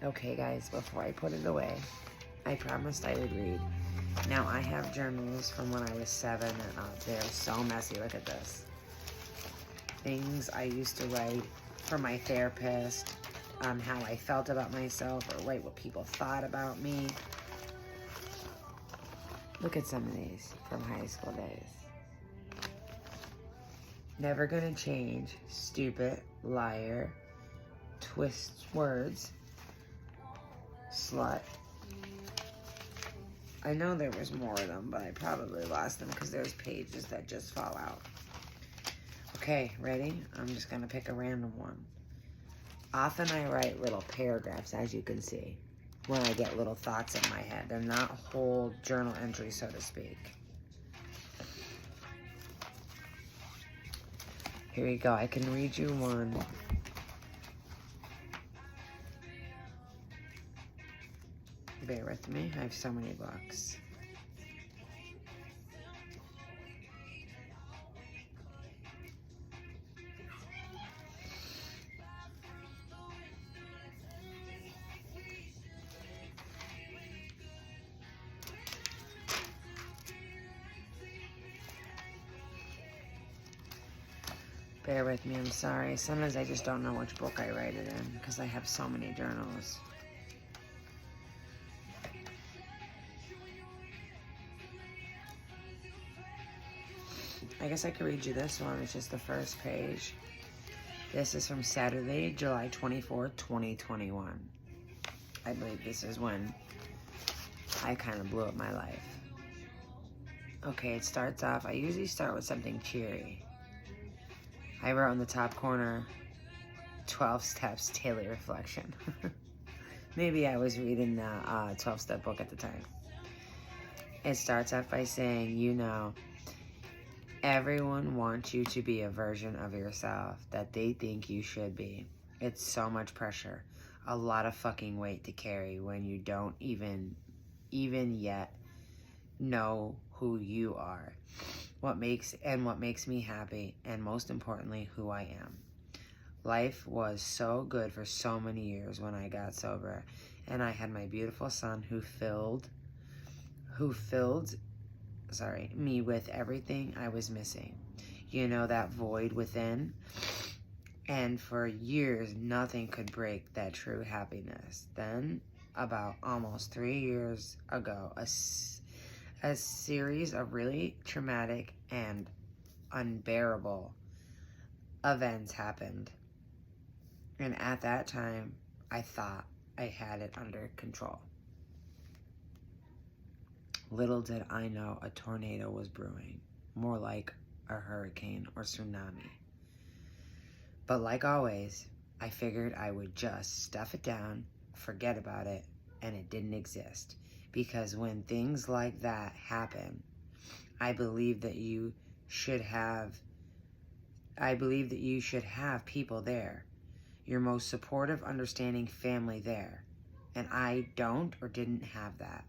Okay, guys, before I put it away, I promised I would read. Now, I have journals from when I was 7, and they're so messy. Look at this. Things I used to write for my therapist, how I felt about myself, or write what people thought about me. Look at some of these from high school days. Never gonna change, stupid, liar, twist words, slut. I know there was more of them, but I probably lost them because there's pages that just fall out. Okay, ready? I'm just gonna pick a random one. Often I write little paragraphs, as you can see, when I get little thoughts in my head. They're not whole journal entries, so to speak. Here we go. I can read you one. Bear with me. I have so many books. Bear with me, I'm sorry. Sometimes I just don't know which book I write it in because I have so many journals. I guess I could read you this one. It's just the first page. This is from Saturday, July 24th, 2021. I believe this is when I kind of blew up my life. Okay, it starts off, I usually start with something cheery. I wrote in the top corner, 12 Steps Daily Reflection. Maybe I was reading the 12-step book at the time. It starts off by saying, you know, everyone wants you to be a version of yourself that they think you should be. It's so much pressure, a lot of fucking weight to carry when you don't even yet know who you are. What makes me happy, and most importantly, who I am. Life was so good for so many years when I got sober, and I had my beautiful son who filled me with everything I was missing. You know, that void within. And for years, nothing could break that true happiness. Then, about almost 3 years ago, a series of really traumatic and unbearable events happened. And at that time, I thought I had it under control. Little did I know a tornado was brewing, more like a hurricane or tsunami. But like always, I figured I would just stuff it down, forget about it, and it didn't exist. Because when things like that happen, I believe that you should have people there. Your most supportive, understanding family there. And I don't or didn't have that.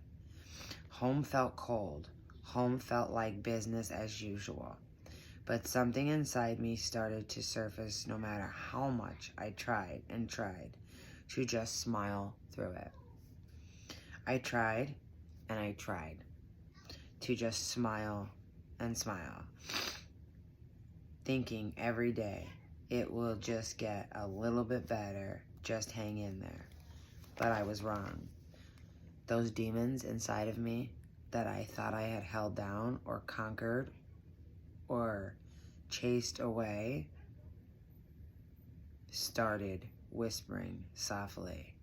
Home felt cold. Home felt like business as usual. But something inside me started to surface no matter how much I tried and tried to just smile through it. I tried and I tried to just smile and smile, thinking every day it will just get a little bit better, just hang in there. But I was wrong. Those demons inside of me that I thought I had held down or conquered or chased away started whispering softly.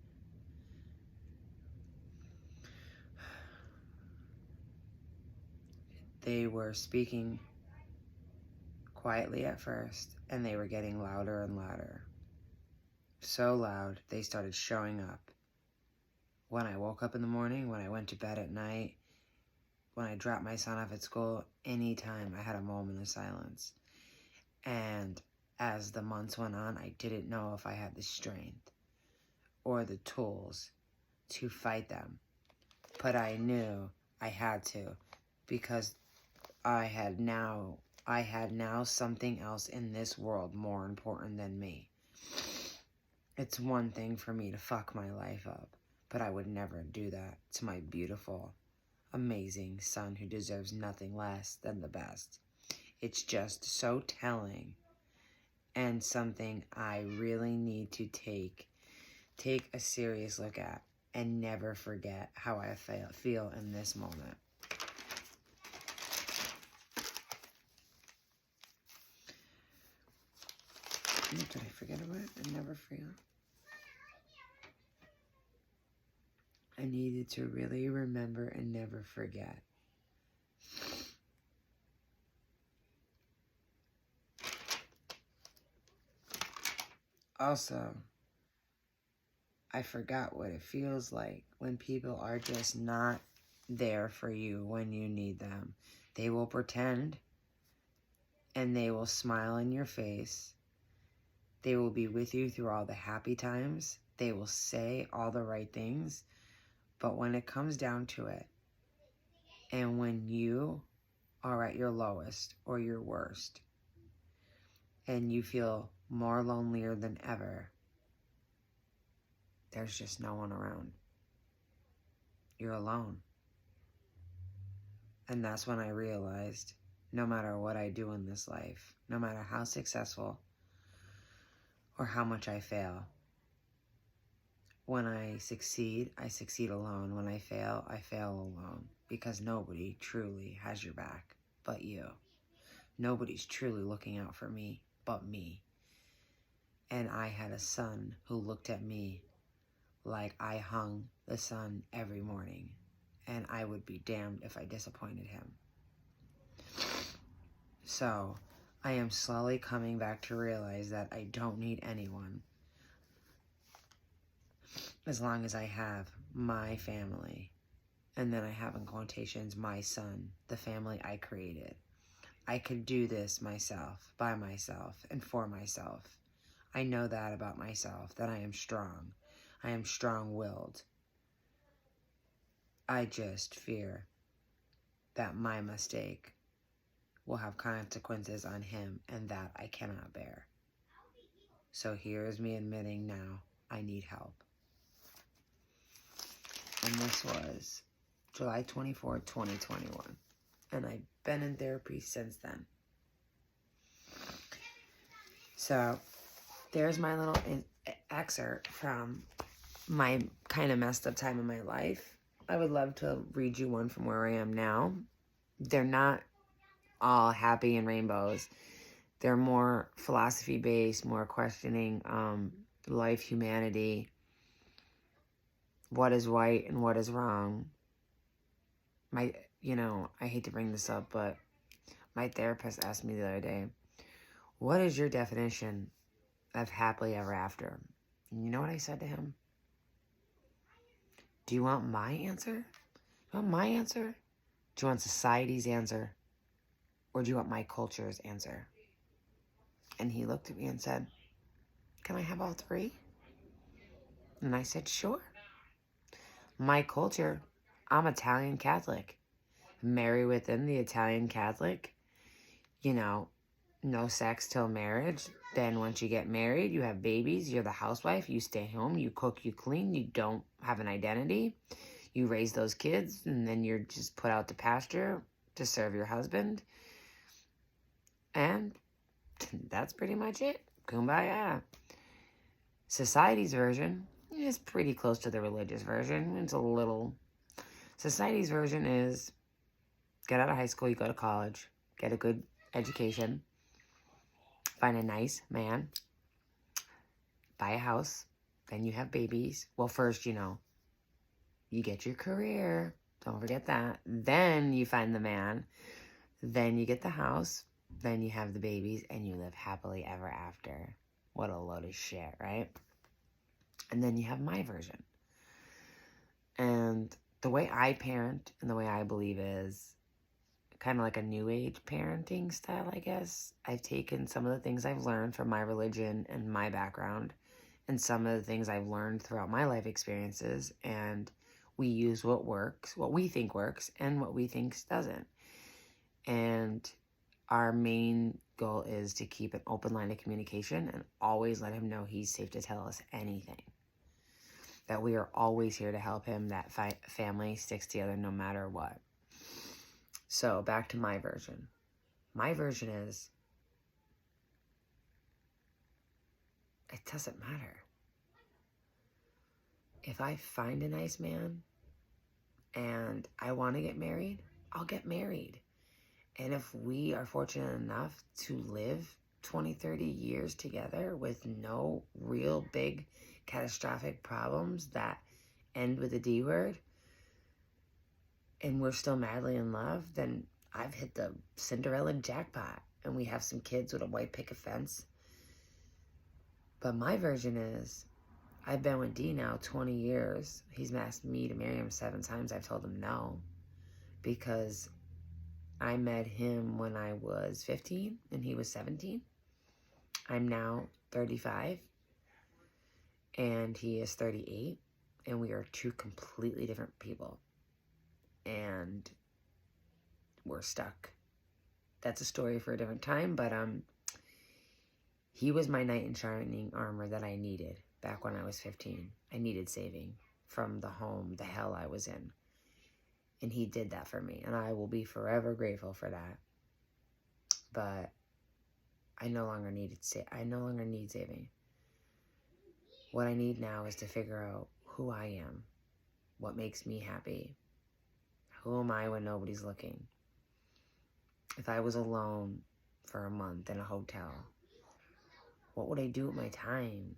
They were speaking quietly at first, and they were getting louder and louder. So loud, they started showing up. When I woke up in the morning, when I went to bed at night, when I dropped my son off at school, anytime I had a moment of silence. And as the months went on, I didn't know if I had the strength or the tools to fight them. But I knew I had to, because I had now something else in this world more important than me. It's one thing for me to fuck my life up, but I would never do that to my beautiful, amazing son who deserves nothing less than the best. It's just so telling, and something I really need to take a serious look at and never forget how I feel in this moment. What did I forget about? I never forget. I needed to really remember and never forget. Also, I forgot what it feels like when people are just not there for you when you need them. They will pretend and they will smile in your face. They will be with you through all the happy times. They will say all the right things. But when it comes down to it, and when you are at your lowest or your worst, and you feel more lonelier than ever, there's just no one around. You're alone. And that's when I realized, no matter what I do in this life, no matter how successful or how much I fail, when I succeed alone. When I fail alone. Because nobody truly has your back but you. Nobody's truly looking out for me but me. And I had a son who looked at me like I hung the sun every morning. And I would be damned if I disappointed him. So, I am slowly coming back to realize that I don't need anyone as long as I have my family. And then I have in quotations, my son, the family I created. I could do this myself, by myself, and for myself. I know that about myself, that I am strong. I am strong-willed. I just fear that my mistake will have consequences on him, and that I cannot bear. So here's me admitting now I need help. And this was July 24th, 2021. And I've been in therapy since then. So there's my little excerpt from my kind of messed up time in my life. I would love to read you one from where I am now. They're not all happy and rainbows. They're more philosophy-based, more questioning life, humanity, what is right and what is wrong. I hate to bring this up, but my therapist asked me the other day, what is your definition of happily ever after? And you know what I said to him? Do you want my answer? Do you want my answer? Do you want society's answer? Or do you want my culture's answer? And he looked at me and said, can I have all three? And I said, sure. My culture, I'm Italian Catholic. Marry within the Italian Catholic. No sex till marriage. Then once you get married, you have babies, you're the housewife, you stay home, you cook, you clean, you don't have an identity. You raise those kids, and then you're just put out to pasture to serve your husband. And that's pretty much it. Kumbaya. Society's version is pretty close to the religious version. It's a little... Society's version is get out of high school, you go to college, get a good education, find a nice man, buy a house, then you have babies. Well, first, you get your career. Don't forget that. Then you find the man. Then you get the house. Then you have the babies, and you live happily ever after. What a load of shit, right? And then you have my version. And the way I parent and the way I believe is kind of like a new age parenting style, I guess. I've taken some of the things I've learned from my religion and my background, and some of the things I've learned throughout my life experiences, and we use what works, what we think works, and what we think doesn't. And Our main goal is to keep an open line of communication and always let him know he's safe to tell us anything. That we are always here to help him, that family sticks together no matter what. So back to my version. My version is, it doesn't matter. If I find a nice man and I want to get married, I'll get married. And if we are fortunate enough to live 20, 30 years together with no real big catastrophic problems that end with a D word, and we're still madly in love, then I've hit the Cinderella jackpot, and we have some kids with a white picket fence. But my version is, I've been with D now 20 years. He's asked me to marry him 7 times. I've told him no, because I met him when I was 15 and he was 17. I'm now 35 and he is 38, and we are 2 completely different people, and we're stuck. That's a story for a different time, but he was my knight in shining armor that I needed back when I was 15. I needed saving from the home, the hell I was in. And he did that for me, and I will be forever grateful for that. But I no longer need saving. What I need now is to figure out who I am, what makes me happy. Who am I when nobody's looking? If I was alone for a month in a hotel, what would I do with my time?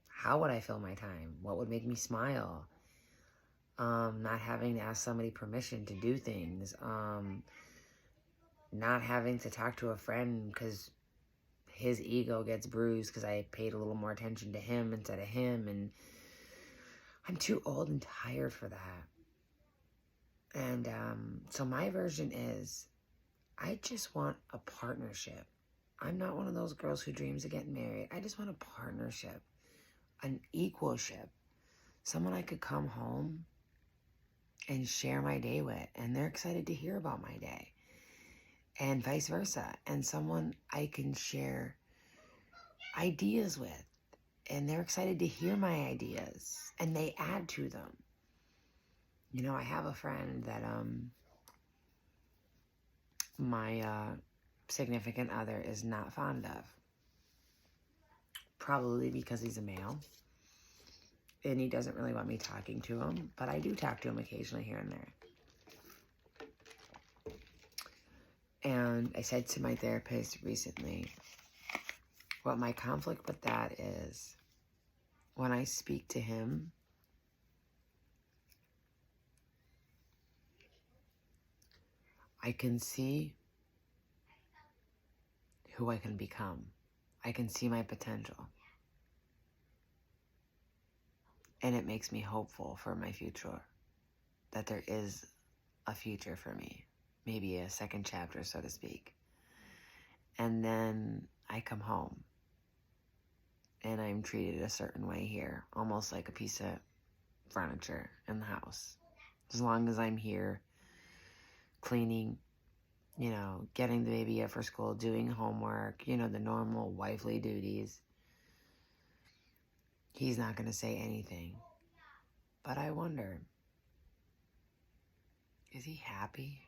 How would I fill my time? What would make me smile? Not having to ask somebody permission to do things. Not having to talk to a friend because his ego gets bruised because I paid a little more attention to him instead of him. And I'm too old and tired for that. And so my version is, I just want a partnership. I'm not one of those girls who dreams of getting married. I just want a partnership, an equalship, someone I could come home and share my day with, and they're excited to hear about my day, and vice versa, and someone I can share ideas with, and they're excited to hear my ideas, and they add to them. You know, I have a friend that my significant other is not fond of, probably because he's a male, and he doesn't really want me talking to him, but I do talk to him occasionally here and there. And I said to my therapist recently, what my conflict with that is, when I speak to him, I can see who I can become. I can see my potential. And it makes me hopeful for my future, that there is a future for me, maybe a second chapter, so to speak. And then I come home and I'm treated a certain way here, almost like a piece of furniture in the house. As long as I'm here cleaning, you know, getting the baby up for school, doing homework, you know, the normal wifely duties, he's not going to say anything. But I wonder, is he happy?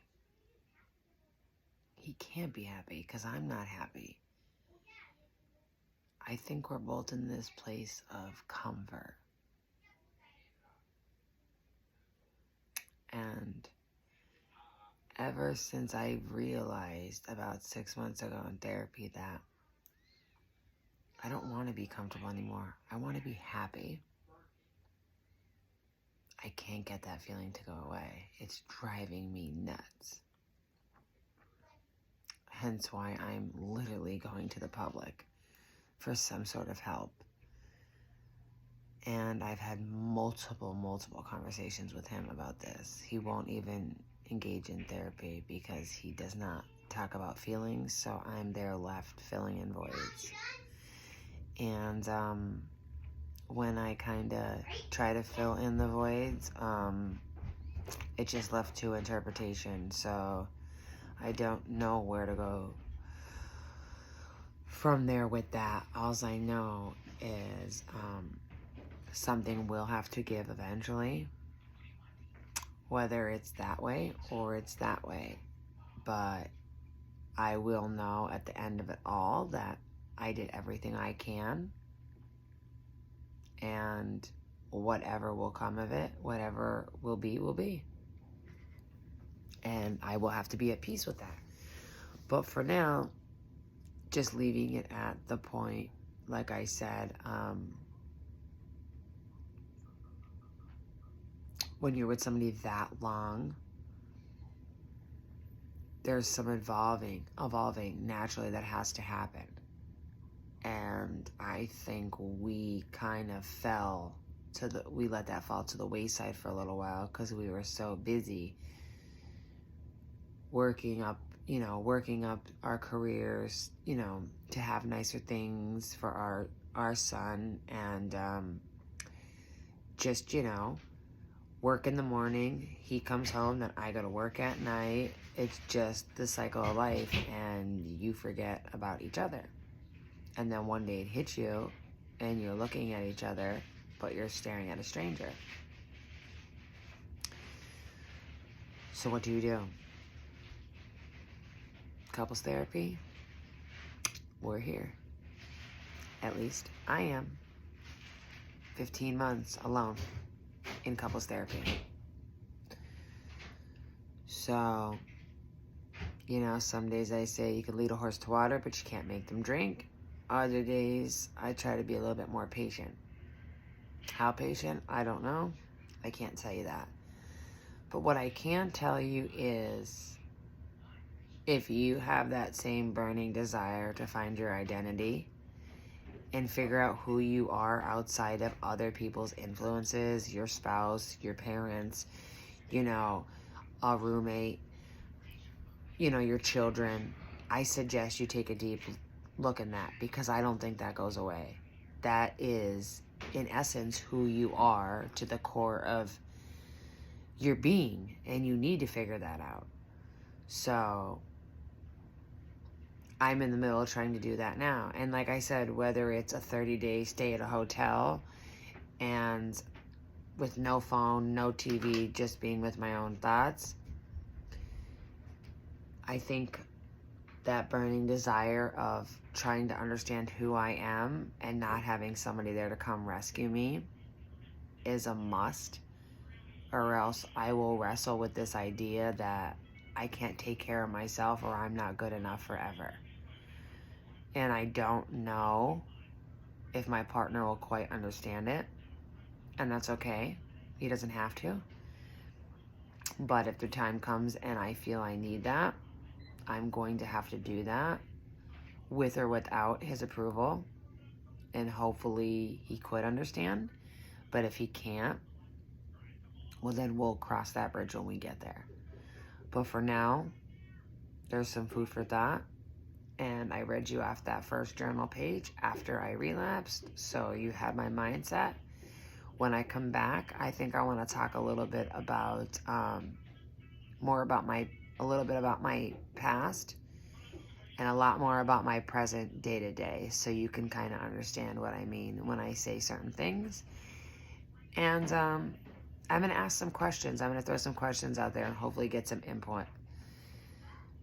He can't be happy because I'm not happy. I think we're both in this place of comfort. And ever since I realized about 6 months ago in therapy that I don't want to be comfortable anymore, I want to be happy, I can't get that feeling to go away. It's driving me nuts. Hence why I'm literally going to the public for some sort of help. And I've had multiple conversations with him about this. He won't even engage in therapy because he does not talk about feelings, so I'm there left filling in voids. And when I kind of try to fill in the voids, it just left to interpretation. So I don't know where to go from there with that. All I know is something will have to give eventually, whether it's that way or it's that way. But I will know at the end of it all that I did everything I can, and whatever will come of it, whatever will be, will be. And I will have to be at peace with that. But for now, just leaving it at the point, like I said, when you're with somebody that long, there's some evolving naturally that has to happen. And I think we kind of we let that fall to the wayside for a little while because we were so busy working up our careers, to have nicer things for our son, and just, work in the morning, he comes home, then I go to work at night. It's just the cycle of life, and you forget about each other. And then one day it hits you, and you're looking at each other, but you're staring at a stranger. So what do? Couples therapy? We're here. At least I am. 15 months alone in couples therapy. So, some days I say you can lead a horse to water, but you can't make them drink. Other days, I try to be a little bit more patient. How patient? I don't know. I can't tell you that. But what I can tell you is, if you have that same burning desire to find your identity and figure out who you are outside of other people's influences, your spouse, your parents, a roommate, your children, I suggest you take a deep look in that, because I don't think that goes away. That is, in essence, who you are to the core of your being, and you need to figure that out. So I'm in the middle of trying to do that now. And like I said, whether it's a 30-day stay at a hotel and with no phone, no TV, just being with my own thoughts, I think that burning desire of trying to understand who I am and not having somebody there to come rescue me is a must, or else I will wrestle with this idea that I can't take care of myself, or I'm not good enough forever. And I don't know if my partner will quite understand it, and that's okay. He doesn't have to. But if the time comes and I feel I need that, I'm going to have to do that, with or without his approval. And hopefully he could understand. But if he can't, well, then we'll cross that bridge when we get there. But for now, there's some food for thought. And I read you off that first journal page after I relapsed, so you had my mindset. When I come back, I think I want to talk a little bit about, a little bit about my past, and a lot more about my present day-to-day, so you can kind of understand what I mean when I say certain things. And I'm going to ask some questions. I'm going to throw some questions out there and hopefully get some input.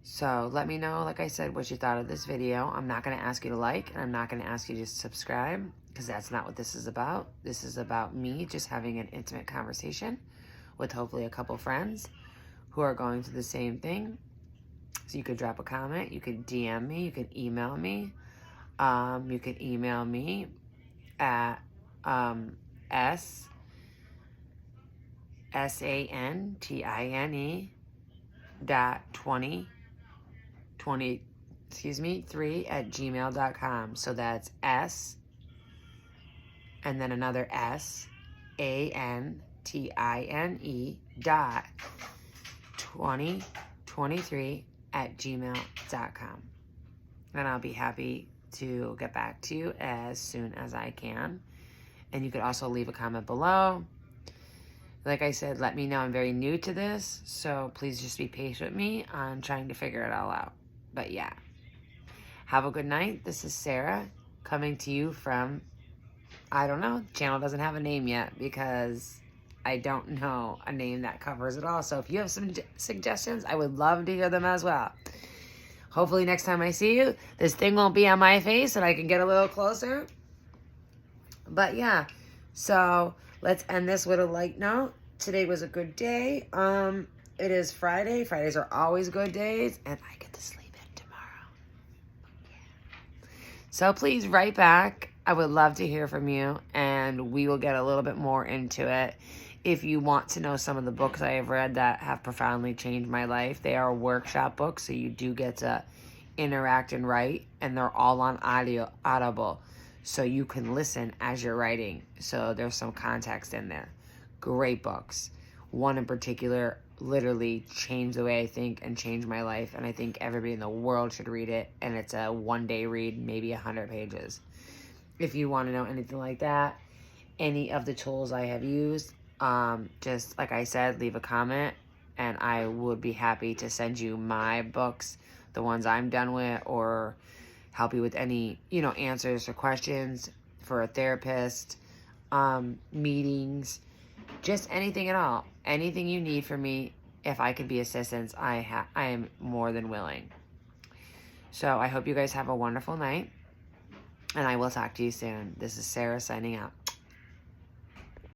So let me know, like I said, what you thought of this video. I'm not going to ask you to like, and I'm not going to ask you to subscribe, because that's not what this is about. This is about me just having an intimate conversation with hopefully a couple friends who are going through the same thing. So you could drop a comment, you could DM me, you could email me. You could email me at santine.3@gmail.com. So that's S and then another SANTINE.2023@gmail.com. And I'll be happy to get back to you as soon as I can. And you could also leave a comment below. Like I said, let me know. I'm very new to this, so please just be patient with me on trying to figure it all out. But yeah. Have a good night. This is Sarah coming to you from, I don't know, the channel doesn't have a name yet because I don't know a name that covers it all. So if you have some suggestions, I would love to hear them as well. Hopefully next time I see you, this thing won't be on my face and I can get a little closer. But yeah, so let's end this with a light note. Today was a good day. It is Friday. Fridays are always good days, and I get to sleep in tomorrow. Yeah. So please write back. I would love to hear from you, and we will get a little bit more into it. If you want to know some of the books I have read that have profoundly changed my life, they are workshop books, so you do get to interact and write, and they're all on Audible, so you can listen as you're writing. So there's some context in there. Great books. One in particular literally changed the way I think and changed my life, and I think everybody in the world should read it, and it's a one-day read, maybe 100 pages. If you want to know anything like that, any of the tools I have used, just like I said, leave a comment, and I would be happy to send you my books, the ones I'm done with, or help you with any, answers or questions for a therapist, meetings, just anything at all. Anything you need from me, if I can be assistance, I am more than willing. So I hope you guys have a wonderful night, and I will talk to you soon. This is Sarah signing out.